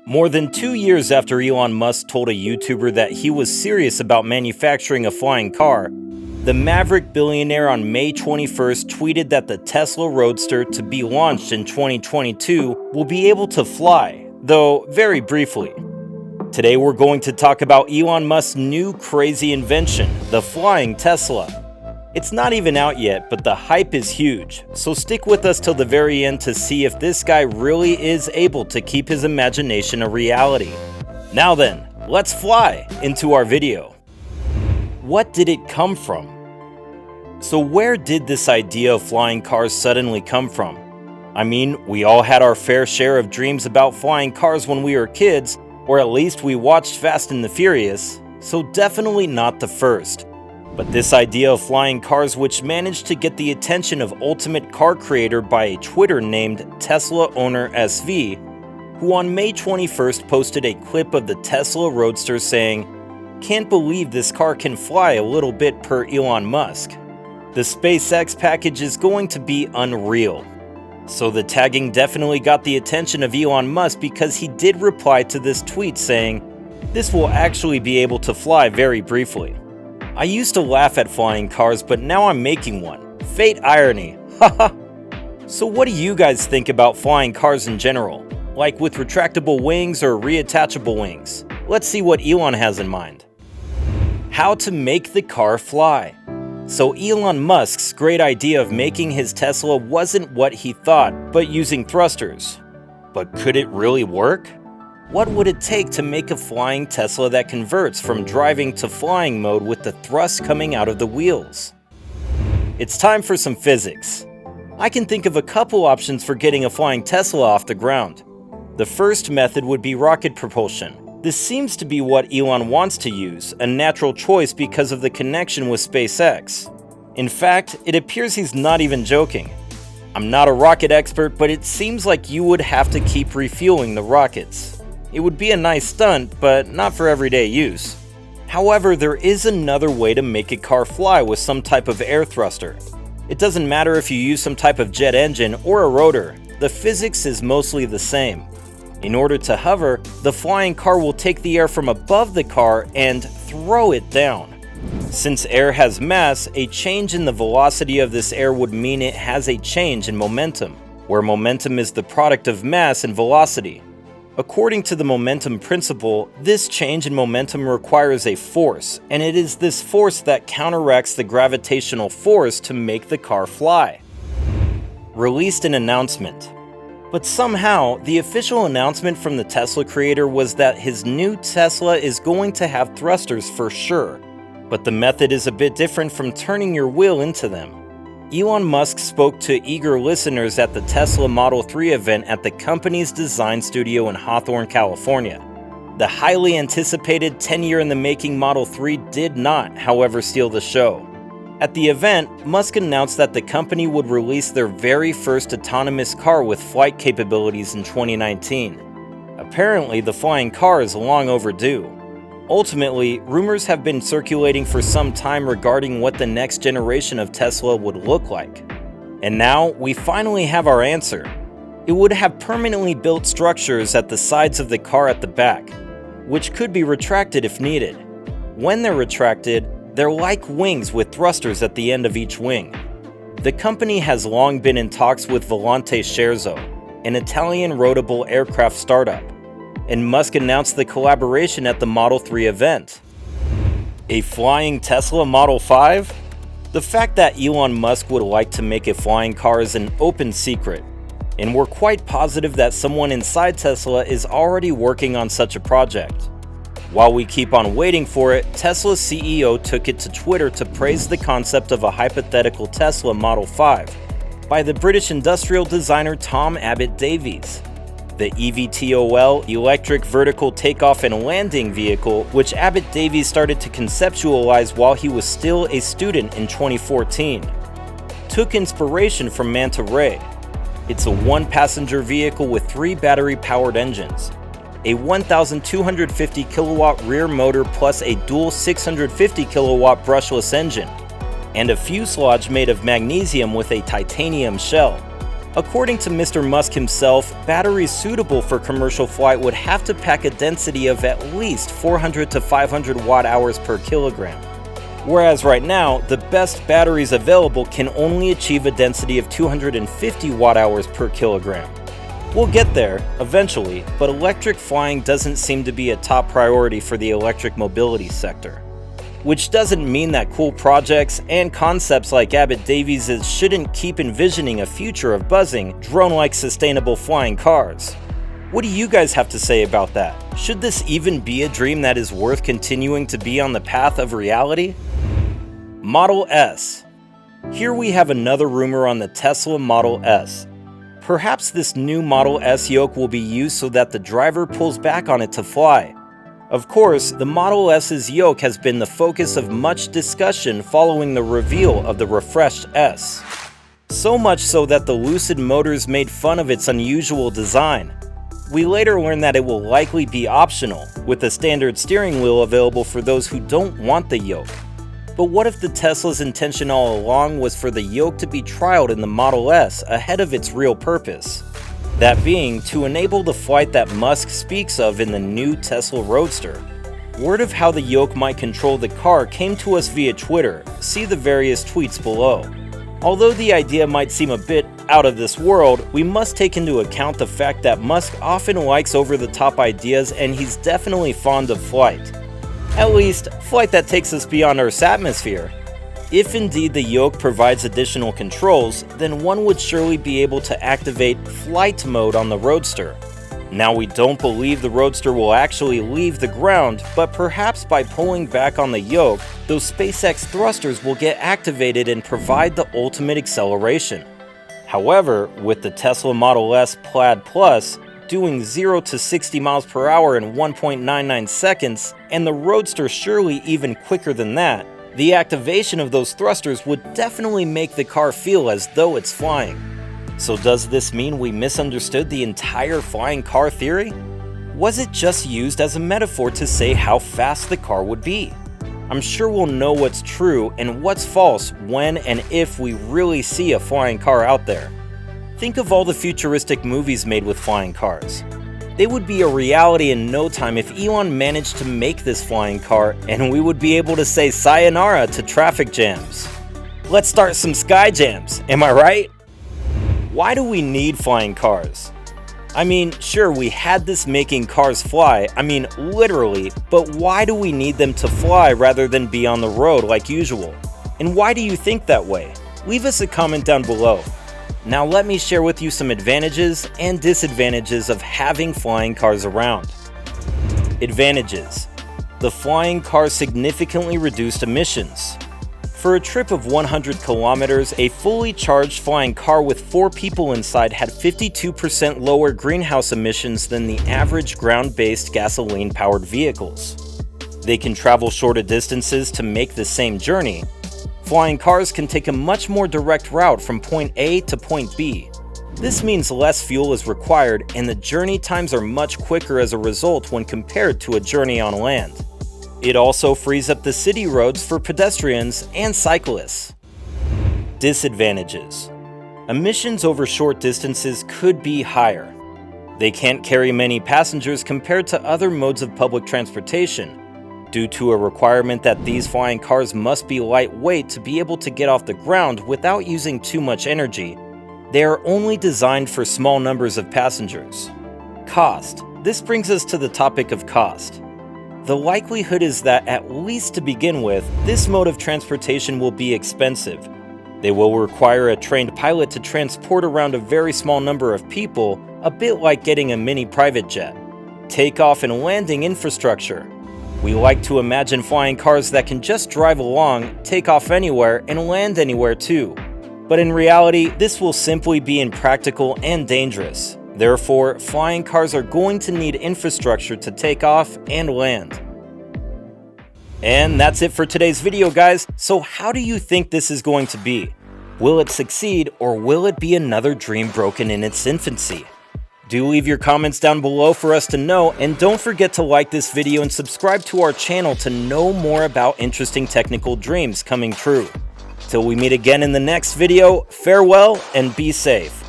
More than 2 years after Elon Musk told a YouTuber that he was serious about manufacturing a flying car, the Maverick billionaire on May 21st tweeted that the Tesla Roadster to be launched in 2022 will be able to fly, though very briefly. Today we're going to talk about Elon Musk's new crazy invention, the flying Tesla. It's not even out yet, but the hype is huge, so stick with us till the very end to see if this guy really is able to keep his imagination a reality. Now then, let's fly into our video. What did it come from? So where did this idea of flying cars suddenly come from? I mean, we all had our fair share of dreams about flying cars when we were kids, or at least we watched Fast and the Furious, so definitely not the first. But this idea of flying cars, which managed to get the attention of ultimate car creator by a Twitter named Tesla Owner SV, who on May 21st posted a clip of the Tesla Roadster saying, "Can't believe this car can fly a little bit per Elon Musk. The SpaceX package is going to be unreal." So the tagging definitely got the attention of Elon Musk because he did reply to this tweet saying, "This will actually be able to fly very briefly. I used to laugh at flying cars, but now I'm making one. Fate irony, haha." So what do you guys think about flying cars in general? Like with retractable wings or reattachable wings? Let's see what Elon has in mind. How to make the car fly. So Elon Musk's great idea of making his Tesla wasn't what he thought, but using thrusters. But could it really work? What would it take to make a flying Tesla that converts from driving to flying mode with the thrust coming out of the wheels? It's time for some physics. I can think of a couple options for getting a flying Tesla off the ground. The first method would be rocket propulsion. This seems to be what Elon wants to use, a natural choice because of the connection with SpaceX. In fact, it appears he's not even joking. I'm not a rocket expert, but it seems like you would have to keep refueling the rockets. It would be a nice stunt, but not for everyday use. However, there is another way to make a car fly with some type of air thruster. It doesn't matter if you use some type of jet engine or a rotor, the physics is mostly the same. In order to hover, the flying car will take the air from above the car and throw it down. Since air has mass, a change in the velocity of this air would mean it has a change in momentum, where momentum is the product of mass and velocity. According to the momentum principle, this change in momentum requires a force, and it is this force that counteracts the gravitational force to make the car fly. Released an announcement. But somehow, the official announcement from the Tesla creator was that his new Tesla is going to have thrusters for sure, but the method is a bit different from turning your wheel into them. Elon Musk spoke to eager listeners at the Tesla Model 3 event at the company's design studio in Hawthorne, California. The highly anticipated 10-year-in-the-making Model 3 did not, however, steal the show. At the event, Musk announced that the company would release their very first autonomous car with flight capabilities in 2019. Apparently, the flying car is long overdue. Ultimately, rumors have been circulating for some time regarding what the next generation of Tesla would look like. And now, we finally have our answer. It would have permanently built structures at the sides of the car at the back, which could be retracted if needed. When they're retracted, they're like wings with thrusters at the end of each wing. The company has long been in talks with Volante Scherzo, an Italian roadable aircraft startup, and Musk announced the collaboration at the Model 3 event. A flying Tesla Model 5? The fact that Elon Musk would like to make a flying car is an open secret, and we're quite positive that someone inside Tesla is already working on such a project. While we keep on waiting for it, Tesla's CEO took it to Twitter to praise the concept of a hypothetical Tesla Model 5 by the British industrial designer Tom Abbott Davies. The EVTOL, Electric Vertical Takeoff and Landing Vehicle, which Abbott Davies started to conceptualize while he was still a student in 2014, took inspiration from Manta Ray. It's a one-passenger vehicle with 3 battery-powered engines, a 1,250 kilowatt rear motor plus a dual 650 kilowatt brushless engine, and a fuselage made of magnesium with a titanium shell. According to Mr. Musk himself, batteries suitable for commercial flight would have to pack a density of at least 400 to 500 watt-hours per kilogram. Whereas right now, the best batteries available can only achieve a density of 250 watt-hours per kilogram. We'll get there, eventually, but electric flying doesn't seem to be a top priority for the electric mobility sector. Which doesn't mean that cool projects and concepts like Abbott Davies' shouldn't keep envisioning a future of buzzing, drone-like sustainable flying cars. What do you guys have to say about that? Should this even be a dream that is worth continuing to be on the path of reality? Model S. Here we have another rumor on the Tesla Model S. Perhaps this new Model S yoke will be used so that the driver pulls back on it to fly. Of course, the Model S's yoke has been the focus of much discussion following the reveal of the refreshed S. So much so that the Lucid Motors made fun of its unusual design. We later learned that it will likely be optional, with a standard steering wheel available for those who don't want the yoke. But what if the Tesla's intention all along was for the yoke to be trialed in the Model S ahead of its real purpose? That being, to enable the flight that Musk speaks of in the new Tesla Roadster. Word of how the yoke might control the car came to us via Twitter, see the various tweets below. Although the idea might seem a bit out of this world, we must take into account the fact that Musk often likes over-the-top ideas and he's definitely fond of flight. At least, flight that takes us beyond Earth's atmosphere. If indeed the yoke provides additional controls, then one would surely be able to activate flight mode on the Roadster. Now we don't believe the Roadster will actually leave the ground, but perhaps by pulling back on the yoke, those SpaceX thrusters will get activated and provide the ultimate acceleration. However, with the Tesla Model S Plaid Plus doing 0 to 60 miles per hour in 1.99 seconds, and the Roadster surely even quicker than that, the activation of those thrusters would definitely make the car feel as though it's flying. So does this mean we misunderstood the entire flying car theory? Was it just used as a metaphor to say how fast the car would be? I'm sure we'll know what's true and what's false when and if we really see a flying car out there. Think of all the futuristic movies made with flying cars. They would be a reality in no time if Elon managed to make this flying car, and we would be able to say sayonara to traffic jams. Let's start some sky jams, am I right? Why do we need flying cars? I mean, sure, we had this making cars fly, I mean literally, but why do we need them to fly rather than be on the road like usual? And why do you think that way? Leave us a comment down below. Now let me share with you some advantages and disadvantages of having flying cars around. Advantages. The flying car significantly reduced emissions. For a trip of 100 kilometers, a fully charged flying car with 4 people inside had 52% lower greenhouse emissions than the average ground-based gasoline-powered vehicles. They can travel shorter distances to make the same journey. Flying cars can take a much more direct route from point A to point B. This means less fuel is required and the journey times are much quicker as a result when compared to a journey on land. It also frees up the city roads for pedestrians and cyclists. Disadvantages. Emissions over short distances could be higher. They can't carry many passengers compared to other modes of public transportation, due to a requirement that these flying cars must be lightweight to be able to get off the ground without using too much energy. They are only designed for small numbers of passengers. Cost. This brings us to the topic of cost. The likelihood is that, at least to begin with, this mode of transportation will be expensive. They will require a trained pilot to transport around a very small number of people, a bit like getting a mini private jet. Takeoff and landing infrastructure. We like to imagine flying cars that can just drive along, take off anywhere, and land anywhere too. But in reality, this will simply be impractical and dangerous. Therefore, flying cars are going to need infrastructure to take off and land. And that's it for today's video, guys. So how do you think this is going to be? Will it succeed, or will it be another dream broken in its infancy? Do leave your comments down below for us to know, and don't forget to like this video and subscribe to our channel to know more about interesting technical dreams coming true. Till we meet again in the next video, farewell and be safe.